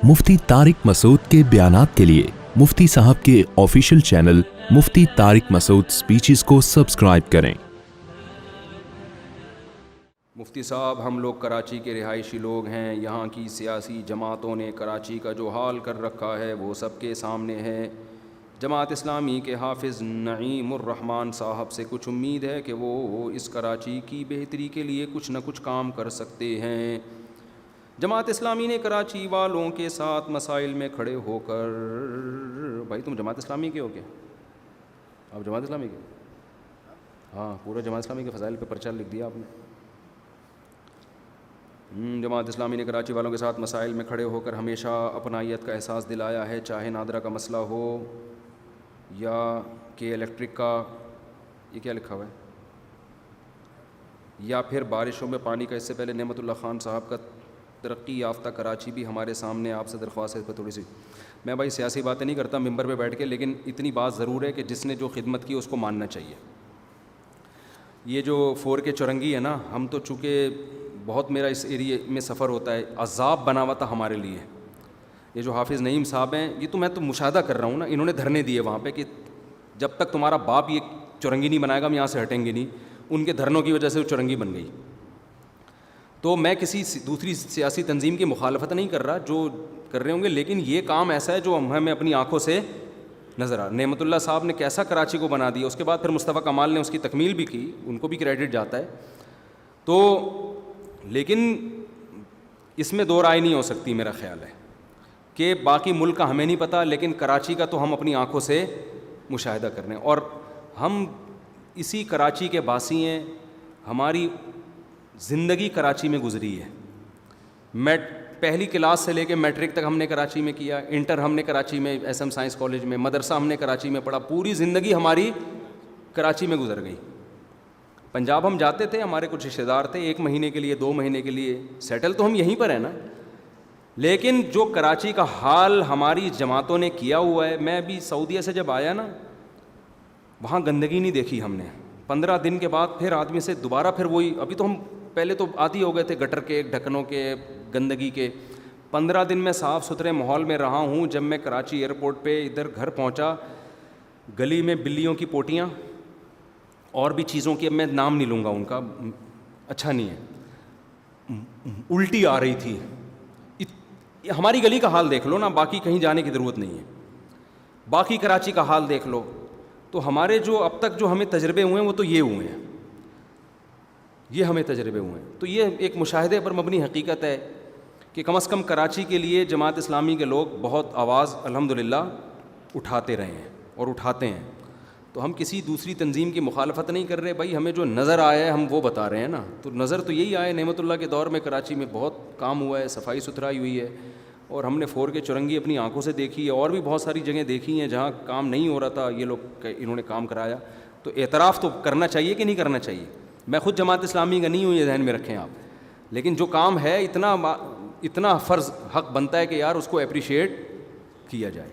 मुफ्ती तारिक मसूद के बयानात के लिए मुफ्ती साहब के ऑफिशियल चैनल मुफ्ती तारिक मसूद स्पीचेस को सब्सक्राइब करें। मुफ्ती साहब, हम लोग कराची के रिहायशी लोग हैं। यहाँ की सियासी जमातों ने कराची का जो हाल कर रखा है वो सबके सामने है। जमात इस्लामी के हाफिज़ नईमुर रहमान साहब से कुछ उम्मीद है कि वो इस कराची की बेहतरी के लिए कुछ न कुछ काम कर सकते हैं। जमात इस्लामी ने कराची वालों के साथ मसाइल में खड़े होकर, भाई तुम जमात इस्लामी के हो क्या? आप जमात इस्लामी के? हाँ, पूरा जमात इस्लामी के फ़ज़ाइल पे पर्चा लिख दिया आपने। जमात इस्लामी ने कराची वालों के साथ मसाइल में खड़े होकर हमेशा अपनाइयत का एहसास दिलाया है, चाहे नादरा का मसला हो या के इलेक्ट्रिक का, ये क्या लिखा हुआ है, या फिर बारिशों में पानी का। इससे पहले नेमतुल्लाह खान साहब का तरक्की याफ्ता कराची भी हमारे सामने। आपसे दरख्वास्त है इस पर थोड़ी सी, मैं भाई सियासी बातें नहीं करता मिंबर पे बैठ के, लेकिन इतनी बात ज़रूर है कि जिसने जो खिदमत की उसको मानना चाहिए। ये जो 4K चौरंगी है ना, हम तो चूँकि बहुत मेरा इस एरिए में सफ़र होता है, अज़ाब बना हुआ था हमारे लिए। ये जो हाफिज़ नईम साहब हैं, ये तो मैं तो मुशाहदा कर रहा हूँ ना, इन्होंने धरने दिए वहाँ पे कि जब तक तुम्हारा बाप ये चौरंगी नहीं बनाएगा हम यहाँ से हटेंगे नहीं। उनके धरनों की वजह से वो चौरंगी बन गई। तो मैं किसी दूसरी सियासी तंजीम की मुखालफत नहीं कर रहा, जो कर रहे होंगे, लेकिन ये काम ऐसा है जो हमें अपनी आँखों से नज़र आ। नेमतुल्लाह साहब ने कैसा कराची को बना दिया, उसके बाद फिर मुस्तफ़ा कमाल ने उसकी तकमील भी की, उनको भी क्रेडिट जाता है। तो लेकिन इसमें दो राय नहीं हो सकती, मेरा ख़्याल है कि बाकी मुल्क का हमें नहीं पता, लेकिन कराची का तो हम अपनी आँखों से मुशाहिदा कर रहे हैं। और हम इसी कराची के बासी हैं, हमारी ज़िंदगी कराची में गुजरी है। पहली क्लास से लेके मैट्रिक तक हमने कराची में किया, इंटर हमने कराची में SM साइंस कॉलेज में, मदरसा हमने कराची में पढ़ा, पूरी ज़िंदगी हमारी कराची में गुजर गई। पंजाब हम जाते थे, हमारे कुछ रिश्तेदार थे, 1 महीने के लिए 2 महीने के लिए, सेटल तो हम यहीं पर हैं ना। लेकिन जो कराची का हाल हमारी जमातों ने किया हुआ है, मैं अभी सऊदीया से जब आया ना, वहाँ गंदगी नहीं देखी हमने। 15 दिन के बाद फिर आदमी से दोबारा फिर वही, अभी तो हम पहले तो आदी हो गए थे गटर के, ढक्कनों के, गंदगी के। 15 दिन में साफ़ सुथरे माहौल में रहा हूँ। जब मैं कराची एयरपोर्ट पे इधर घर पहुँचा, गली में बिल्लियों की पोटियाँ और भी चीज़ों की, अब मैं नाम नहीं लूँगा उनका, अच्छा नहीं है, उल्टी आ रही थी। हमारी गली का हाल देख लो ना, बाकी कहीं जाने की ज़रूरत नहीं है। बाकी कराची का हाल देख लो। तो हमारे जो अब तक जो हमें तजर्बे हुए हैं वो तो ये हुए हैं, ये हमें तजर्बे हुए हैं। तो ये एक मुशाहिदे पर मबनी हकीकत है कि कम से कम कराची के लिए जमात इस्लामी के लोग बहुत आवाज़ अल्हम्दुलिल्लाह उठाते रहे हैं और उठाते हैं। तो हम किसी दूसरी तंजीम की मुखालफत नहीं कर रहे भाई, हमें जो नज़र आया है हम वो बता रहे हैं ना। तो नज़र तो यही आया, नेमतुल्लाह के दौर में कराची में बहुत काम हुआ है, सफाई सुथराई हुई है, और हमने 4K चौरंगी अपनी आंखों से देखी है, और भी बहुत सारी जगह देखी हैं जहाँ काम नहीं हो रहा था, ये लोग इन्होंने काम कराया। तो एतराफ़ तो करना चाहिए कि नहीं करना चाहिए। मैं ख़ुद जमात इस्लामी का नहीं हूँ, ये ध्यान में रखें आप, लेकिन जो काम है इतना फ़र्ज़ हक़ बनता है कि यार उसको अप्रिशिएट किया जाए।